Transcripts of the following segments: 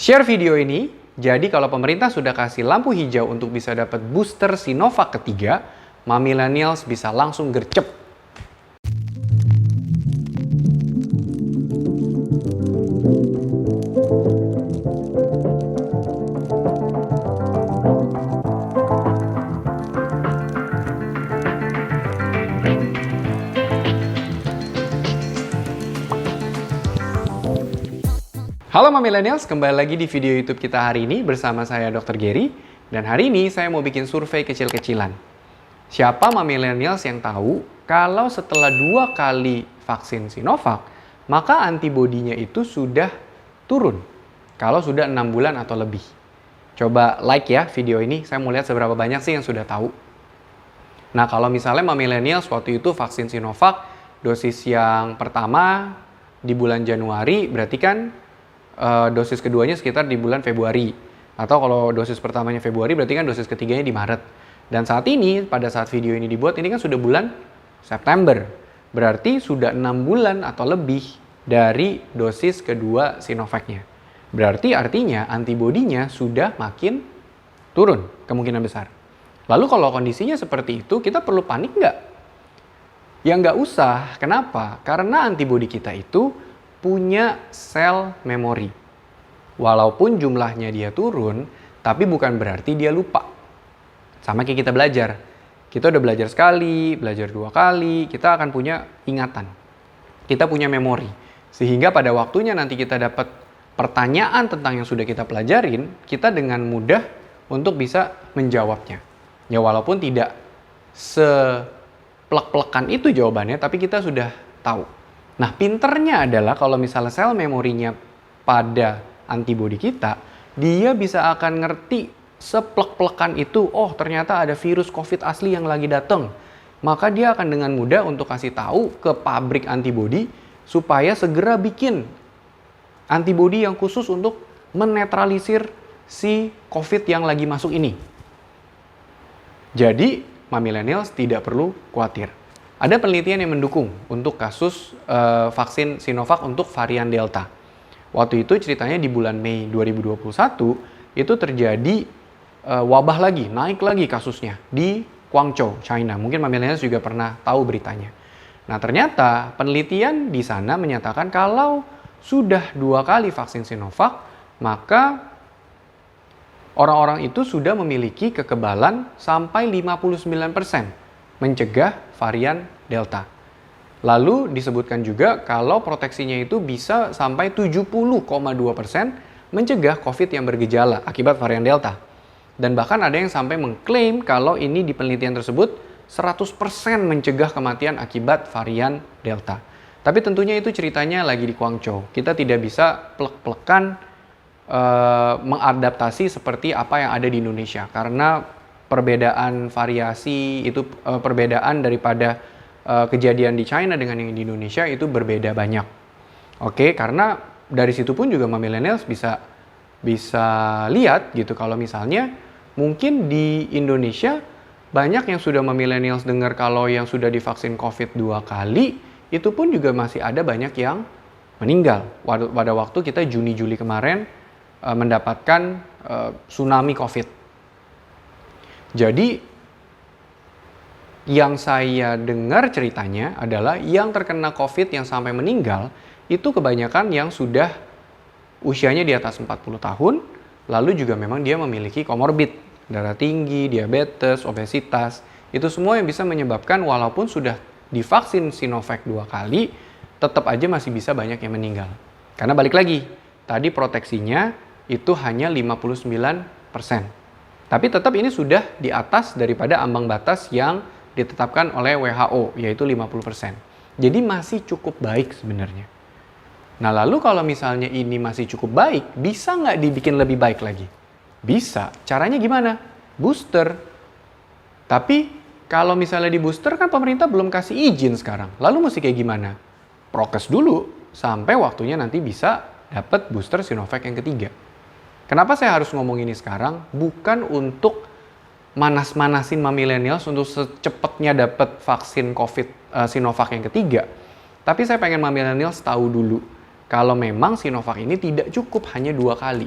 Share video ini, jadi kalau pemerintah sudah kasih lampu hijau untuk bisa dapat booster Sinovac ketiga, millennials bisa langsung gercep. Halo millennials, kembali lagi di video YouTube kita hari ini bersama saya Dr. Gary. Dan hari ini saya mau bikin survei kecil-kecilan. Siapa millennials yang tahu kalau setelah 2 kali vaksin Sinovac, maka antibodinya itu sudah turun kalau sudah 6 bulan atau lebih. Coba like ya video ini, saya mau lihat seberapa banyak sih yang sudah tahu. Nah kalau misalnya millennials waktu itu vaksin Sinovac, dosis yang pertama di bulan Januari, berarti kan dosis keduanya sekitar di bulan Februari. Atau kalau dosis pertamanya Februari, berarti kan dosis ketiganya di Maret. Dan saat ini, pada saat video ini dibuat, ini kan sudah bulan September. Berarti sudah 6 bulan atau lebih dari dosis kedua Sinovac-nya. Berarti artinya antibodinya sudah makin turun, kemungkinan besar. Lalu kalau kondisinya seperti itu, kita perlu panik nggak? Ya nggak usah. Kenapa? Karena antibodi kita itu punya sel memori. Walaupun jumlahnya dia turun, tapi bukan berarti dia lupa. Sama kayak kita belajar. Kita udah belajar sekali, belajar 2 kali, kita akan punya ingatan. Kita punya memori. Sehingga pada waktunya nanti kita dapat pertanyaan tentang yang sudah kita pelajarin, kita dengan mudah untuk bisa menjawabnya. Ya walaupun tidak seplek-plekan itu jawabannya, tapi kita sudah tahu. Nah, pinternya adalah kalau misalnya sel memorinya pada antibodi kita, dia bisa akan ngerti seplek-plekan itu, oh ternyata ada virus COVID asli yang lagi datang. Maka dia akan dengan mudah untuk kasih tahu ke pabrik antibodi supaya segera bikin antibodi yang khusus untuk menetralisir si COVID yang lagi masuk ini. Jadi, millennials tidak perlu khawatir. Ada penelitian yang mendukung untuk kasus vaksin Sinovac untuk varian Delta. Waktu itu ceritanya di bulan Mei 2021 itu terjadi wabah lagi, naik lagi kasusnya di Guangzhou, China. Mungkin millennials juga pernah tahu beritanya. Nah ternyata penelitian di sana menyatakan kalau sudah 2 kali vaksin Sinovac, maka orang-orang itu sudah memiliki kekebalan sampai 59%. Mencegah varian Delta. Lalu disebutkan juga kalau proteksinya itu bisa sampai 70,2% mencegah COVID yang bergejala akibat varian Delta. Dan bahkan ada yang sampai mengklaim kalau ini di penelitian tersebut 100% mencegah kematian akibat varian Delta. Tapi tentunya itu ceritanya lagi di Guangzhou. Kita tidak bisa plek-plekan mengadaptasi seperti apa yang ada di Indonesia. Karena perbedaan variasi itu perbedaan daripada kejadian di China dengan yang di Indonesia itu berbeda banyak. Oke, karena dari situ pun juga millennials bisa lihat gitu kalau misalnya mungkin di Indonesia banyak yang sudah millennials dengar kalau yang sudah divaksin COVID 2 kali itu pun juga masih ada banyak yang meninggal. Pada waktu kita Juni-Juli kemarin mendapatkan tsunami COVID. Jadi, yang saya dengar ceritanya adalah yang terkena COVID yang sampai meninggal, itu kebanyakan yang sudah usianya di atas 40 tahun, lalu juga memang dia memiliki komorbid, darah tinggi, diabetes, obesitas, itu semua yang bisa menyebabkan walaupun sudah divaksin Sinovac 2 kali, tetap aja masih bisa banyak yang meninggal. Karena balik lagi, tadi proteksinya itu hanya 59%. Tapi tetap ini sudah di atas daripada ambang batas yang ditetapkan oleh WHO, yaitu 50%. Jadi masih cukup baik sebenarnya. Nah lalu kalau misalnya ini masih cukup baik, bisa nggak dibikin lebih baik lagi? Bisa. Caranya gimana? Booster. Tapi kalau misalnya di booster kan pemerintah belum kasih izin sekarang. Lalu mesti kayak gimana? Prokes dulu sampai waktunya nanti bisa dapat booster Sinovac yang ketiga. Kenapa saya harus ngomong ini sekarang? Bukan untuk manas-manasin millennials untuk secepatnya dapat vaksin COVID Sinovac yang ketiga. Tapi saya pengen millennials tahu dulu kalau memang Sinovac ini tidak cukup hanya 2 kali.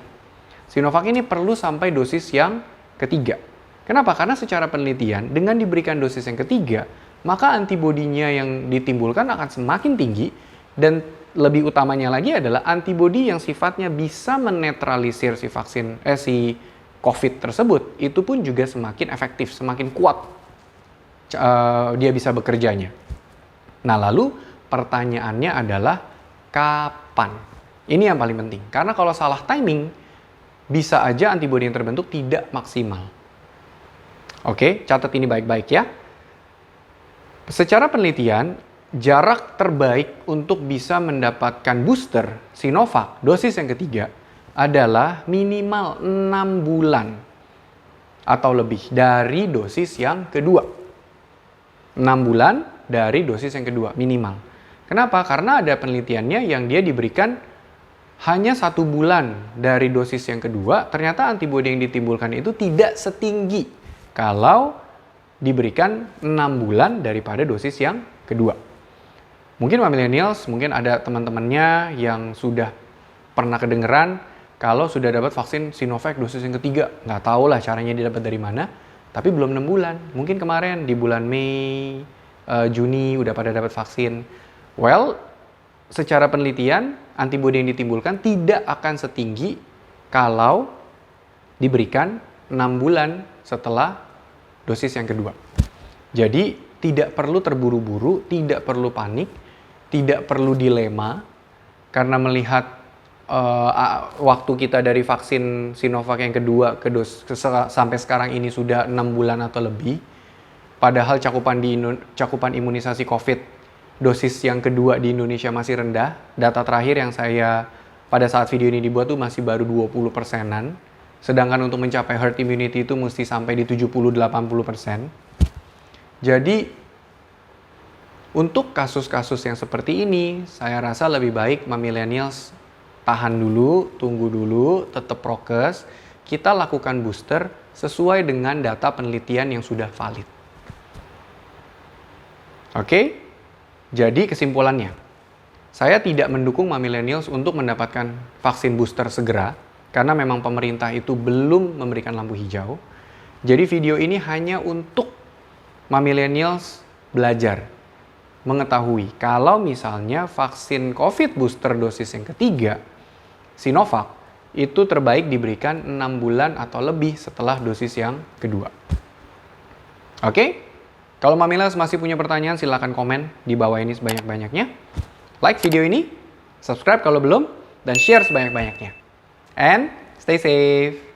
Sinovac ini perlu sampai dosis yang ketiga. Kenapa? Karena secara penelitian, dengan diberikan dosis yang ketiga, maka antibodinya yang ditimbulkan akan semakin tinggi, dan lebih utamanya lagi adalah antibodi yang sifatnya bisa menetralisir si COVID tersebut, itu pun juga semakin efektif, semakin kuat dia bisa bekerjanya. Nah, lalu pertanyaannya adalah kapan? Ini yang paling penting, karena kalau salah timing, bisa aja antibodi yang terbentuk tidak maksimal. Oke, catat ini baik-baik ya. Secara penelitian, jarak terbaik untuk bisa mendapatkan booster Sinovac dosis yang ketiga adalah minimal 6 bulan atau lebih dari dosis yang kedua. 6 bulan dari dosis yang kedua minimal. Kenapa? Karena ada penelitiannya yang dia diberikan hanya 1 bulan dari dosis yang kedua, ternyata antibodi yang ditimbulkan itu tidak setinggi kalau diberikan 6 bulan daripada dosis yang kedua. Mungkin millennials, mungkin ada teman-temannya yang sudah pernah kedengeran kalau sudah dapat vaksin Sinovac dosis yang ketiga. Nggak tahu lah caranya didapat dari mana, tapi belum 6 bulan. Mungkin kemarin di bulan Mei, Juni udah pada dapat vaksin. Well, secara penelitian, antibodi yang ditimbulkan tidak akan setinggi kalau diberikan 6 bulan setelah dosis yang kedua. Jadi, tidak perlu terburu-buru, tidak perlu panik, tidak perlu dilema, karena melihat waktu kita dari vaksin Sinovac yang kedua sampai sekarang ini sudah 6 bulan atau lebih. Padahal cakupan imunisasi COVID dosis yang kedua di Indonesia masih rendah. Data terakhir yang saya pada saat video ini dibuat tuh masih baru 20%-an. Sedangkan untuk mencapai herd immunity itu mesti sampai di 70-80%. Jadi untuk kasus-kasus yang seperti ini, saya rasa lebih baik millennials tahan dulu, tunggu dulu, tetap prokes. Kita lakukan booster sesuai dengan data penelitian yang sudah valid. Oke? Jadi kesimpulannya, saya tidak mendukung millennials untuk mendapatkan vaksin booster segera, karena memang pemerintah itu belum memberikan lampu hijau. Jadi video ini hanya untuk millennials belajar, mengetahui kalau misalnya vaksin COVID booster dosis yang ketiga, Sinovac, itu terbaik diberikan 6 bulan atau lebih setelah dosis yang kedua. Oke? Kalau millennials masih punya pertanyaan, silahkan komen di bawah ini sebanyak-banyaknya. Like video ini, subscribe kalau belum, dan share sebanyak-banyaknya. And stay safe!